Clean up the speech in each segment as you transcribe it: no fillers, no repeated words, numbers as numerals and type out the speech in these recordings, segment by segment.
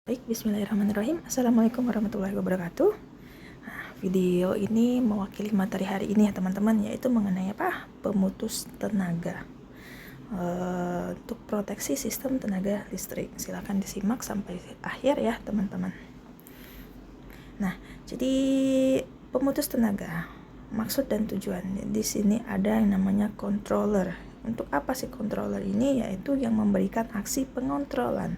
Baik, bismillahirrahmanirrahim. Assalamualaikum warahmatullahi wabarakatuh. Video ini mewakili materi hari ini ya teman-teman, yaitu mengenai apa? Pemutus tenaga. Untuk proteksi sistem tenaga listrik. Silakan disimak sampai akhir ya teman-teman. Nah, jadi pemutus tenaga, maksud dan tujuan. Di sini ada yang namanya controller. Untuk apa sih controller ini? Yaitu yang memberikan aksi pengontrolan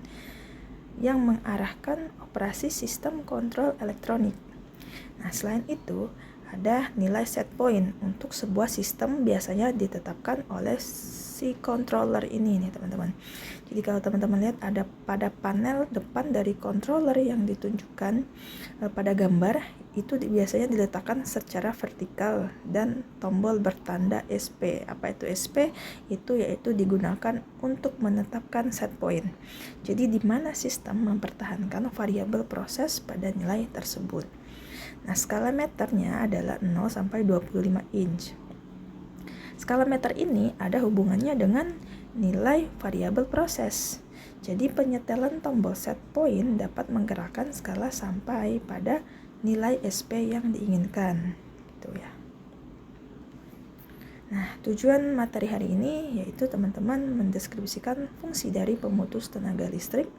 yang mengarahkan operasi sistem kontrol elektronik. Nah, selain itu, ada nilai set point untuk sebuah sistem biasanya ditetapkan oleh si controller ini nih teman-teman. Jadi kalau teman-teman lihat ada pada panel depan dari controller yang ditunjukkan pada gambar itu biasanya diletakkan secara vertikal dan tombol bertanda SP. Apa itu SP? Itu yaitu digunakan untuk menetapkan set point. Jadi di mana sistem mempertahankan variabel proses pada nilai tersebut. Nah, skala meternya adalah 0 sampai 25 inch. Skala meter ini ada hubungannya dengan nilai variabel proses. Jadi penyetelan tombol set point dapat menggerakkan skala sampai pada nilai SP yang diinginkan. Gitu ya. Nah, tujuan materi hari ini yaitu teman-teman mendeskripsikan fungsi dari pemutus tenaga listrik,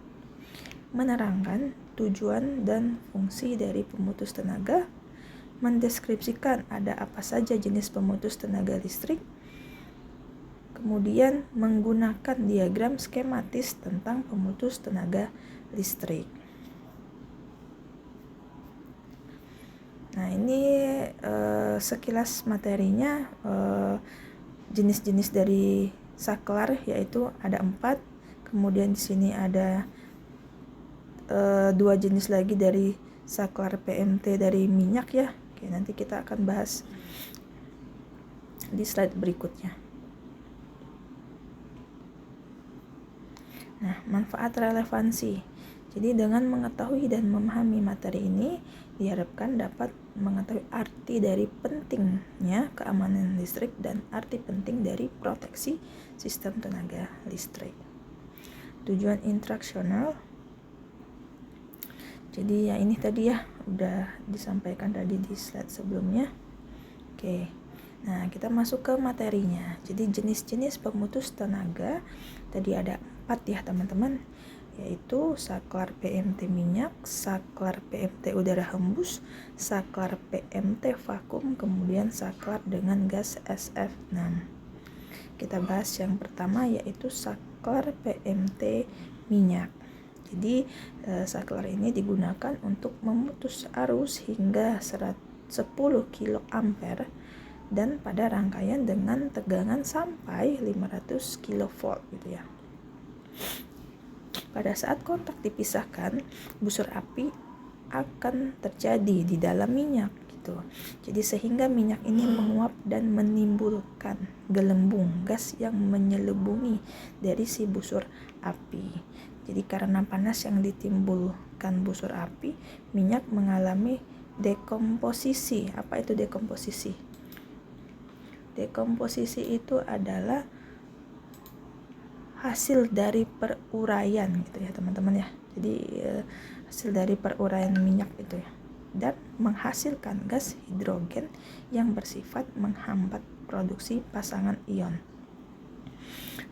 menerangkan tujuan dan fungsi dari pemutus tenaga, mendeskripsikan ada apa saja jenis pemutus tenaga listrik, kemudian menggunakan diagram skematis tentang pemutus tenaga listrik. Nah, ini sekilas materinya, jenis-jenis dari saklar yaitu ada 4, kemudian di sini ada 2 jenis lagi dari saklar PMT dari minyak ya. Oke, nanti kita akan bahas di slide berikutnya. Nah, manfaat relevansi. Jadi dengan mengetahui dan memahami materi ini diharapkan dapat mengetahui arti dari pentingnya keamanan listrik dan arti penting dari proteksi sistem tenaga listrik. Tujuan instruksional. Jadi ya ini tadi ya udah disampaikan tadi di slide sebelumnya. Oke. Nah, kita masuk ke materinya. Jadi jenis-jenis pemutus tenaga tadi ada 4 ya teman-teman, yaitu saklar PMT minyak, saklar PMT udara hembus, saklar PMT vakum, kemudian saklar dengan gas SF6. Kita bahas yang pertama yaitu saklar PMT minyak. Jadi saklar ini digunakan untuk memutus arus hingga 10 kA dan pada rangkaian dengan tegangan sampai 500 kV gitu ya. Pada saat kontak dipisahkan, busur api akan terjadi di dalam minyak gitu. Jadi sehingga minyak ini menguap dan menimbulkan gelembung gas yang menyelubungi dari si busur api. Jadi karena panas yang ditimbulkan busur api, minyak mengalami dekomposisi. Apa itu dekomposisi? Dekomposisi itu adalah hasil dari peruraian gitu ya teman-teman ya. Jadi hasil dari peruraian minyak itu ya, dan menghasilkan gas hidrogen yang bersifat menghambat produksi pasangan ion.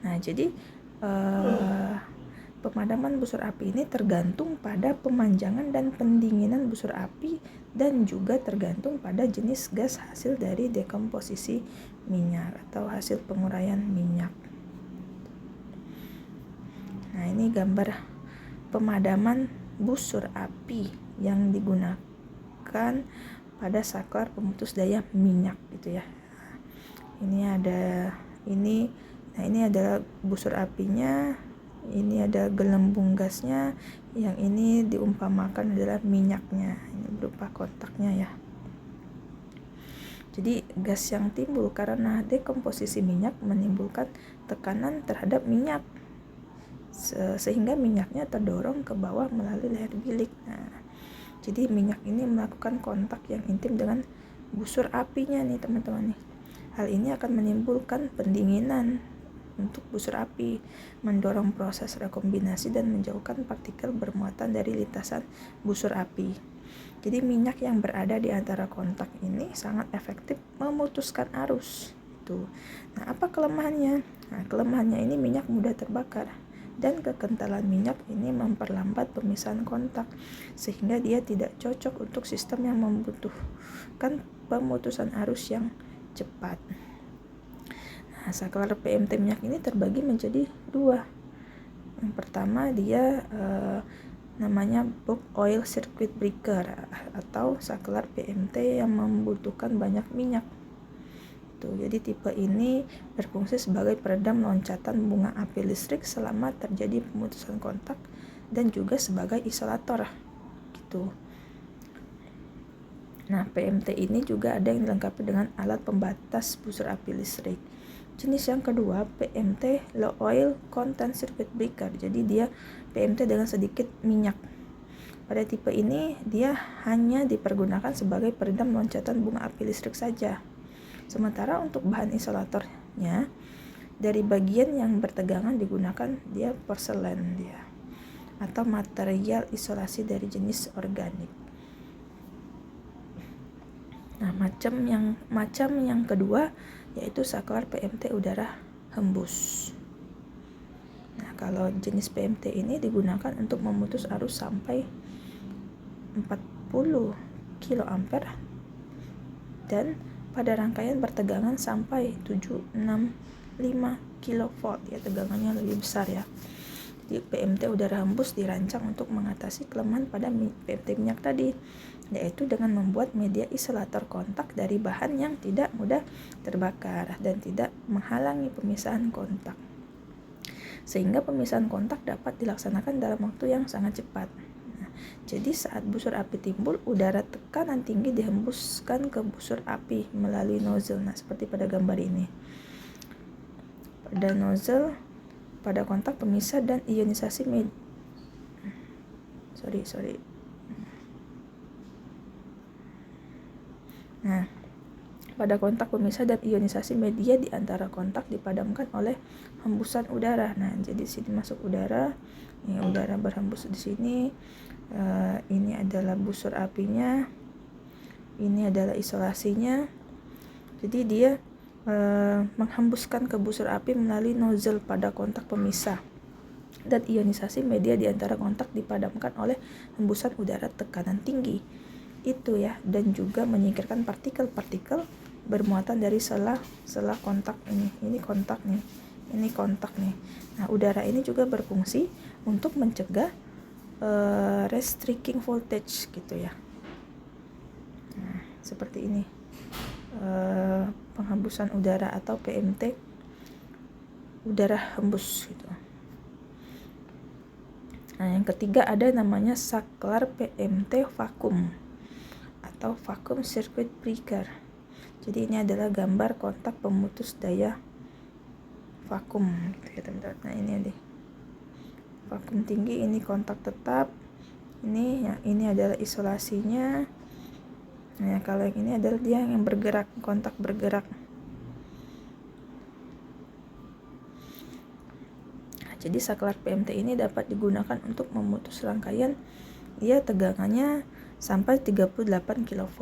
Nah, jadi pemadaman busur api ini tergantung pada pemanjangan dan pendinginan busur api dan juga tergantung pada jenis gas hasil dari dekomposisi minyak atau hasil penguraian minyak. Nah, ini gambar pemadaman busur api yang digunakan pada saklar pemutus daya minyak gitu ya. Ini adalah busur apinya, ini ada gelembung gasnya, yang ini diumpamakan adalah minyaknya. Ini berupa kontaknya ya. Jadi gas yang timbul karena dekomposisi minyak menimbulkan tekanan terhadap minyak sehingga minyaknya terdorong ke bawah melalui leher bilik. Nah, jadi minyak ini melakukan kontak yang intim dengan busur apinya nih teman-teman nih. Hal ini akan menimbulkan pendinginan untuk busur api, mendorong proses rekombinasi dan menjauhkan partikel bermuatan dari lintasan busur api. Jadi minyak yang berada di antara kontak ini sangat efektif memutuskan arus. Itu. Nah, apa kelemahannya? Nah, kelemahannya ini minyak mudah terbakar dan kekentalan minyak ini memperlambat pemisahan kontak sehingga dia tidak cocok untuk sistem yang membutuhkan pemutusan arus yang cepat. Nah, saklar PMT minyak ini terbagi menjadi dua. Yang pertama dia namanya bulk oil circuit breaker atau saklar PMT yang membutuhkan banyak minyak. Jadi tipe ini berfungsi sebagai peredam loncatan bunga api listrik selama terjadi pemutusan kontak dan juga sebagai isolator gitu. Nah, PMT ini juga ada yang dilengkapi dengan alat pembatas busur api listrik. Jenis yang kedua, PMT low oil content circuit breaker. Jadi dia PMT dengan sedikit minyak. Pada tipe ini dia hanya dipergunakan sebagai peredam loncatan bunga api listrik saja. Sementara untuk bahan isolatornya, dari bagian yang bertegangan digunakan dia porselen dia atau material isolasi dari jenis organik. Nah, macam yang kedua yaitu saklar PMT udara hembus. Nah, kalau jenis PMT ini digunakan untuk memutus arus sampai 40 kA dan pada rangkaian bertegangan sampai 765 kV ya, tegangannya lebih besar ya. Jadi PMT udara hembus dirancang untuk mengatasi kelemahan pada PMT minyak tadi, yaitu dengan membuat media isolator kontak dari bahan yang tidak mudah terbakar dan tidak menghalangi pemisahan kontak, sehingga pemisahan kontak dapat dilaksanakan dalam waktu yang sangat cepat. Jadi saat busur api timbul, udara tekanan tinggi dihembuskan ke busur api melalui nozzle. Nah, seperti pada gambar ini. Pada nozzle, pada kontak pemisah dan ionisasi Nah, pada kontak pemisah dan ionisasi media di antara kontak dipadamkan oleh hembusan udara. Nah, jadi sini masuk udara, ini udara berhembus di sini. Ini adalah busur apinya, ini adalah isolasinya. Jadi dia menghembuskan ke busur api melalui nozzle pada kontak pemisah, dan ionisasi media di antara kontak dipadamkan oleh hembusan udara tekanan tinggi itu ya, dan juga menyingkirkan partikel-partikel bermuatan dari sela kontak ini. Ini kontak nih, ini kontak nih. Nah, udara ini juga berfungsi untuk mencegah restricting voltage gitu ya. Nah, seperti ini penghembusan udara atau PMT udara hembus gitu. Nah, yang ketiga ada namanya saklar PMT vakum atau vacuum circuit breaker. Jadi ini adalah gambar kontak pemutus daya vakum gitu ya teman-teman. Nah, ini deh. Vakum tinggi, ini kontak tetap. Ini adalah isolasinya. Nah, kalau yang ini adalah dia yang bergerak, kontak bergerak. Nah, jadi saklar PMT ini dapat digunakan untuk memutus rangkaian. Dia tegangannya sampai 38 kV.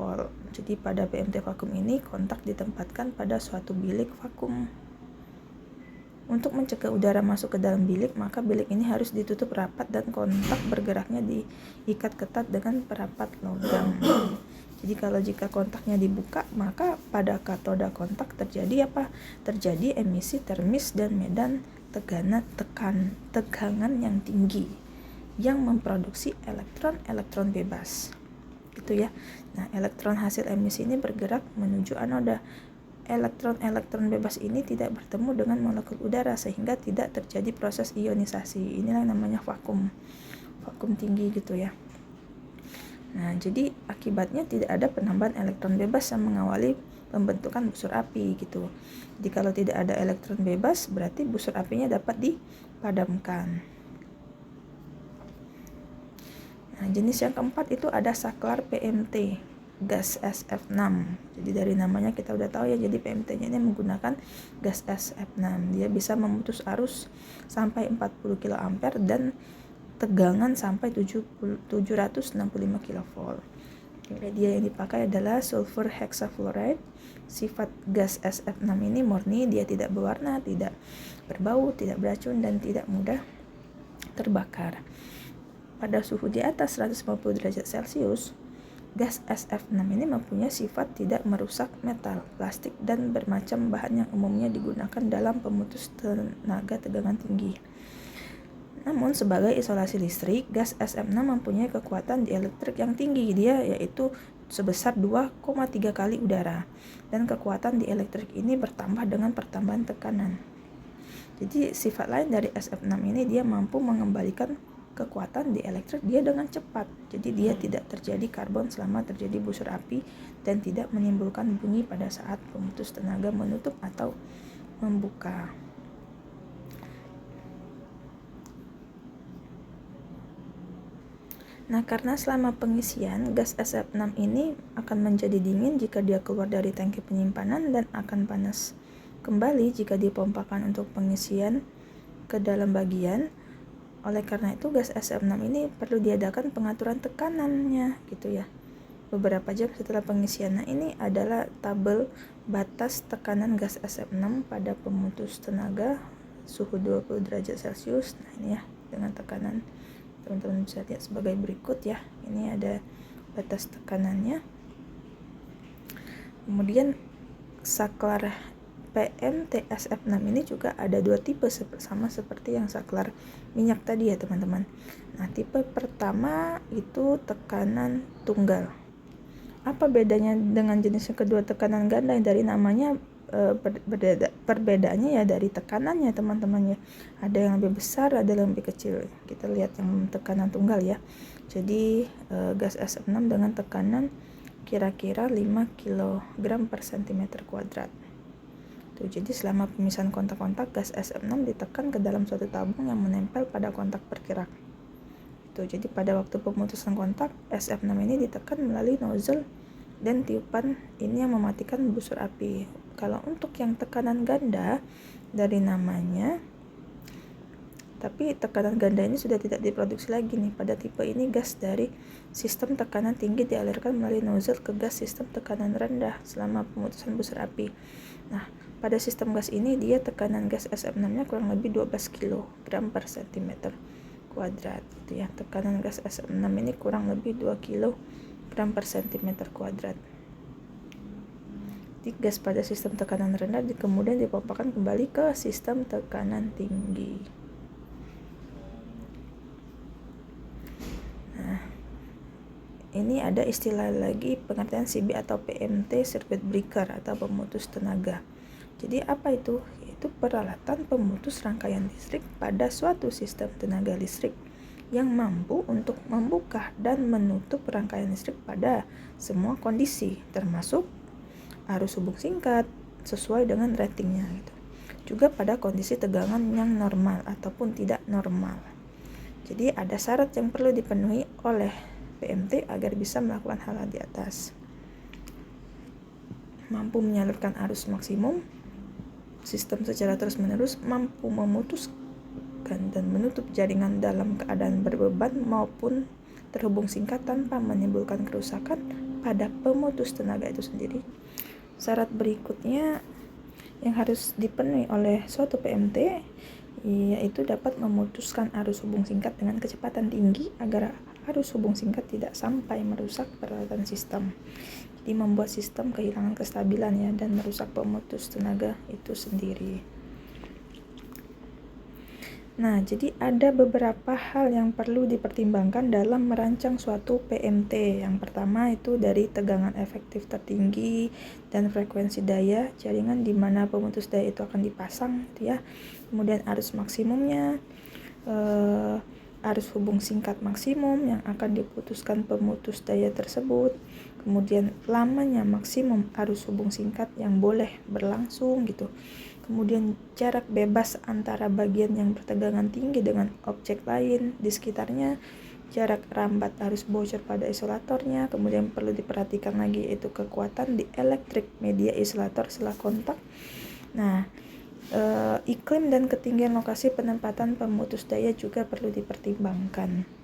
Jadi pada PMT vakum ini kontak ditempatkan pada suatu bilik vakum. Untuk mencegah udara masuk ke dalam bilik, maka bilik ini harus ditutup rapat dan kontak bergeraknya diikat ketat dengan perapat logam. Jadi kalau jika kontaknya dibuka, maka pada katoda kontak terjadi apa? Terjadi emisi termis dan medan tegangan yang tinggi yang memproduksi elektron bebas. Gitu ya. Nah, elektron hasil emisi ini bergerak menuju anoda. Elektron bebas ini tidak bertemu dengan molekul udara sehingga tidak terjadi proses ionisasi. Inilah yang namanya vakum tinggi gitu ya. Nah, jadi akibatnya tidak ada penambahan elektron bebas yang mengawali pembentukan busur api gitu. Jadi kalau tidak ada elektron bebas, berarti busur apinya dapat dipadamkan. Nah, jenis yang keempat itu ada saklar PMT gas SF6. Jadi dari namanya kita udah tahu ya, jadi PMT-nya ini menggunakan gas SF6. Dia bisa memutus arus sampai 40 kA dan tegangan sampai 765 kV. Media yang dipakai adalah sulfur hexafluoride. Sifat gas SF6 ini murni, dia tidak berwarna, tidak berbau, tidak beracun, dan tidak mudah terbakar. Pada suhu di atas 150 derajat Celcius, gas SF6 ini mempunyai sifat tidak merusak metal, plastik, dan bermacam bahan yang umumnya digunakan dalam pemutus tenaga tegangan tinggi. Namun sebagai isolasi listrik, gas SF6 mempunyai kekuatan dielektrik yang tinggi, dia yaitu sebesar 2,3 kali udara. Dan kekuatan dielektrik ini bertambah dengan pertambahan tekanan. Jadi sifat lain dari SF6 ini, dia mampu mengembalikan kekuatan dielektrik dia dengan cepat. Jadi dia tidak terjadi karbon selama terjadi busur api dan tidak menimbulkan bunyi pada saat pemutus tenaga menutup atau membuka. Nah, karena selama pengisian, gas SF6 ini akan menjadi dingin jika dia keluar dari tangki penyimpanan dan akan panas kembali jika dipompakan untuk pengisian ke dalam bagian. Oleh karena itu, gas SF6 ini perlu diadakan pengaturan tekanannya gitu ya. Beberapa jam setelah pengisian. Nah, ini adalah tabel batas tekanan gas SF6 pada pemutus tenaga suhu 20 derajat Celcius. Nah, ini ya dengan tekanan. Teman-teman bisa lihat sebagai berikut ya. Ini ada batas tekanannya. Kemudian saklar PMTSF6 ini juga ada dua tipe, sama seperti yang saklar minyak tadi ya teman-teman. Nah, tipe pertama itu tekanan tunggal. Apa bedanya dengan jenis yang kedua, tekanan ganda? Dari namanya perbedaannya ya dari tekanannya teman-teman ya. Ada yang lebih besar, ada yang lebih kecil. Kita lihat yang tekanan tunggal ya. Jadi gas SF6 dengan tekanan kira-kira 5 kg per cm kuadrat. Tuh, jadi selama pemisahan kontak-kontak, gas SF6 ditekan ke dalam suatu tabung yang menempel pada kontak bergerak. Tuh, jadi pada waktu pemutusan kontak, SF6 ini ditekan melalui nozzle dan tiupan ini yang mematikan busur api. Kalau untuk yang tekanan ganda, dari namanya, tapi tekanan ganda ini sudah tidak diproduksi lagi nih. Pada tipe ini, gas dari sistem tekanan tinggi dialirkan melalui nozzle ke gas sistem tekanan rendah selama pemutusan busur api. Nah, pada sistem gas ini, dia tekanan gas SF6-nya kurang lebih 12 kg per cm kuadrat gitu ya. Tekanan gas SF6 ini kurang lebih 2 kg per cm kuadrat. Jadi gas pada sistem tekanan rendah kemudian dipompakan kembali ke sistem tekanan tinggi. Nah, ini ada istilah lagi, pengertian CB atau PMT, circuit breaker atau pemutus tenaga. Jadi apa itu? Yaitu peralatan pemutus rangkaian listrik pada suatu sistem tenaga listrik yang mampu untuk membuka dan menutup rangkaian listrik pada semua kondisi, termasuk arus hubung singkat sesuai dengan ratingnya gitu. Juga pada kondisi tegangan yang normal ataupun tidak normal. Jadi ada syarat yang perlu dipenuhi oleh PMT agar bisa melakukan hal di atas. Mampu menyalurkan arus maksimum sistem secara terus-menerus, mampu memutuskan dan menutup jaringan dalam keadaan berbeban maupun terhubung singkat tanpa menimbulkan kerusakan pada pemutus tenaga itu sendiri. Syarat berikutnya yang harus dipenuhi oleh suatu PMT yaitu dapat memutuskan arus hubung singkat dengan kecepatan tinggi agar arus hubung singkat tidak sampai merusak peralatan sistem. Jadi membuat sistem kehilangan kestabilan ya dan merusak pemutus tenaga itu sendiri. Nah, jadi ada beberapa hal yang perlu dipertimbangkan dalam merancang suatu PMT. Yang pertama itu dari tegangan efektif tertinggi dan frekuensi daya jaringan di mana pemutus daya itu akan dipasang gitu ya. Kemudian arus maksimumnya, arus hubung singkat maksimum yang akan diputuskan pemutus daya tersebut. Kemudian lamanya maksimum arus hubung singkat yang boleh berlangsung gitu. Kemudian jarak bebas antara bagian yang bertegangan tinggi dengan objek lain di sekitarnya. jarak rambat arus bocor pada isolatornya. Kemudian perlu diperhatikan lagi yaitu kekuatan di elektrik media isolator setelah kontak. Nah, iklim dan ketinggian lokasi penempatan pemutus daya juga perlu dipertimbangkan.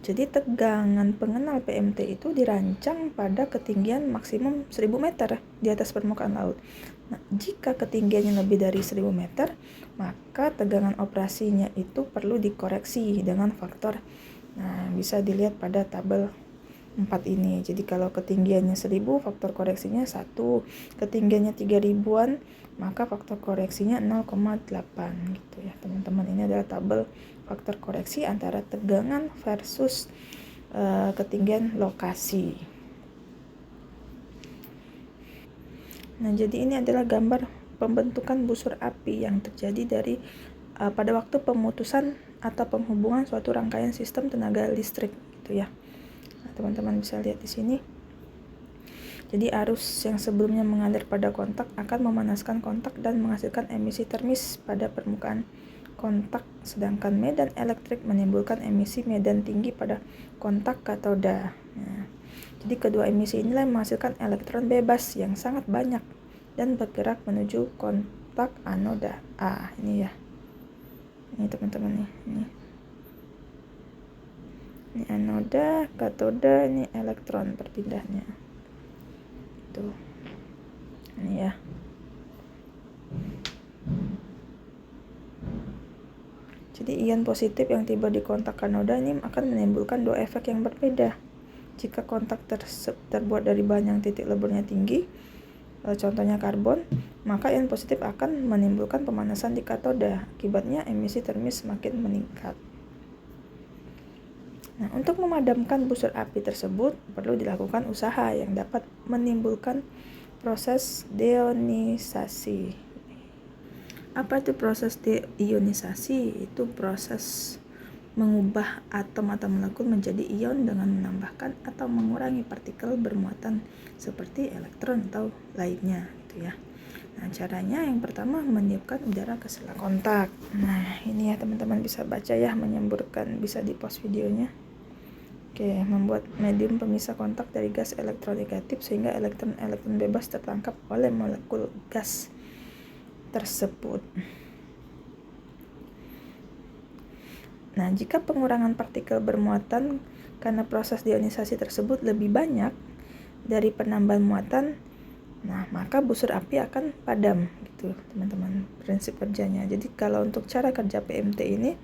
Jadi tegangan pengenal PMT itu dirancang pada ketinggian maksimum 1000 meter di atas permukaan laut. Nah, jika ketinggiannya lebih dari 1000 meter, maka tegangan operasinya itu perlu dikoreksi dengan faktor. Nah, bisa dilihat pada tabel 4 ini. Jadi kalau ketinggiannya 1000, faktor koreksinya 1. Ketinggiannya 3000-an, maka faktor koreksinya 0,8 gitu ya, teman-teman. Ini adalah tabel faktor koreksi antara tegangan versus ketinggian lokasi. Nah, jadi ini adalah gambar pembentukan busur api yang terjadi dari pada waktu pemutusan atau penghubungan suatu rangkaian sistem tenaga listrik gitu ya. Nah, teman-teman bisa lihat di sini. Jadi arus yang sebelumnya mengalir pada kontak akan memanaskan kontak dan menghasilkan emisi termis pada permukaan kontak, sedangkan medan elektrik menimbulkan emisi medan tinggi pada kontak katoda. Nah, jadi kedua emisi inilah menghasilkan elektron bebas yang sangat banyak dan bergerak menuju kontak anoda A. Ini ya, ini teman-teman nih, ini anoda, katoda, ini elektron berpindahnya. Tuh, ini ya. Jadi ion positif yang tiba di kontak kanoda ini akan menimbulkan dua efek yang berbeda. Jika kontak terbuat dari bahan yang titik leburnya tinggi, contohnya karbon, maka ion positif akan menimbulkan pemanasan di katoda. Akibatnya emisi termis semakin meningkat. Nah, untuk memadamkan busur api tersebut perlu dilakukan usaha yang dapat menimbulkan proses deionisasi. Apa itu proses deionisasi? Itu proses mengubah atom atau molekul menjadi ion dengan menambahkan atau mengurangi partikel bermuatan seperti elektron atau lainnya gitu ya. Nah, caranya yang pertama meniupkan udara ke sela kontak. Nah, ini ya teman-teman bisa baca ya, menyemburkan, bisa di pause videonya. Oke, membuat medium pemisah kontak dari gas elektronegatif sehingga elektron-elektron bebas tertangkap oleh molekul gas tersebut. Nah, jika pengurangan partikel bermuatan karena proses deionisasi tersebut lebih banyak dari penambahan muatan, nah maka busur api akan padam gitu, teman-teman, prinsip kerjanya. Jadi kalau untuk cara kerja PMT ini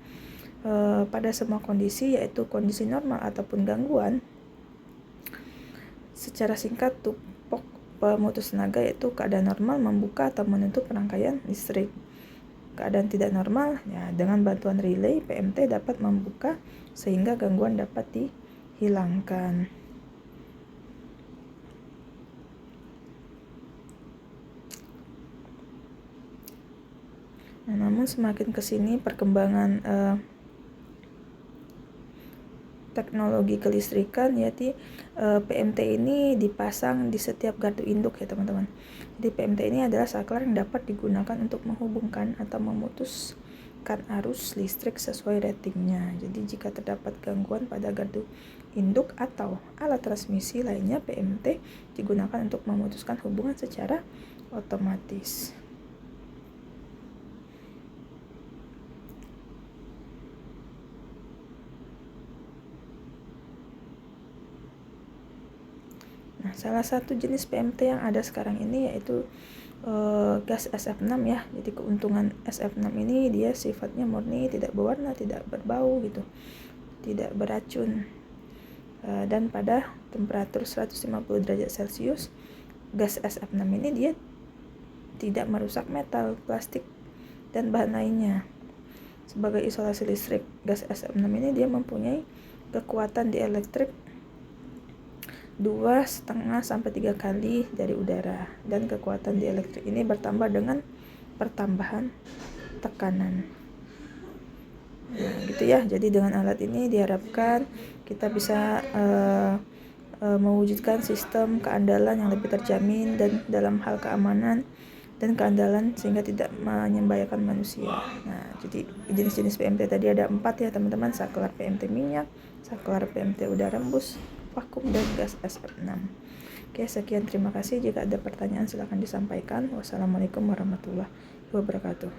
pada semua kondisi, yaitu kondisi normal ataupun gangguan, secara singkat tupok pemutus tenaga yaitu keadaan normal membuka atau menutup rangkaian listrik. Keadaan tidak normal ya, dengan bantuan relay PMT dapat membuka sehingga gangguan dapat dihilangkan. Nah, namun semakin kesini perkembangan teknologi kelistrikan, yaitu PMT ini dipasang di setiap gardu induk ya teman-teman. Jadi PMT ini adalah saklar yang dapat digunakan untuk menghubungkan atau memutuskan arus listrik sesuai ratingnya. Jadi jika terdapat gangguan pada gardu induk atau alat transmisi lainnya, PMT digunakan untuk memutuskan hubungan secara otomatis. Nah, salah satu jenis PMT yang ada sekarang ini yaitu gas SF6 ya. Jadi keuntungan SF6 ini dia sifatnya murni, tidak berwarna, tidak berbau gitu, tidak beracun, dan pada temperatur 150 derajat Celcius gas SF6 ini dia tidak merusak metal, plastik, dan bahan lainnya. Sebagai isolasi listrik, gas SF6 ini dia mempunyai kekuatan dielektrik 2,5 sampai 3 kali dari udara, dan kekuatan dielektrik ini bertambah dengan pertambahan tekanan. Nah, gitu ya. Jadi dengan alat ini diharapkan kita bisa mewujudkan sistem keandalan yang lebih terjamin dan dalam hal keamanan dan keandalan sehingga tidak membahayakan manusia. Nah, jadi jenis-jenis PMT tadi ada 4 ya teman-teman, saklar PMT minyak, saklar PMT udara embus, vakum, dan gas SF6. Oke, sekian, terima kasih. Jika ada pertanyaan silahkan disampaikan. Wassalamualaikum warahmatullahi wabarakatuh.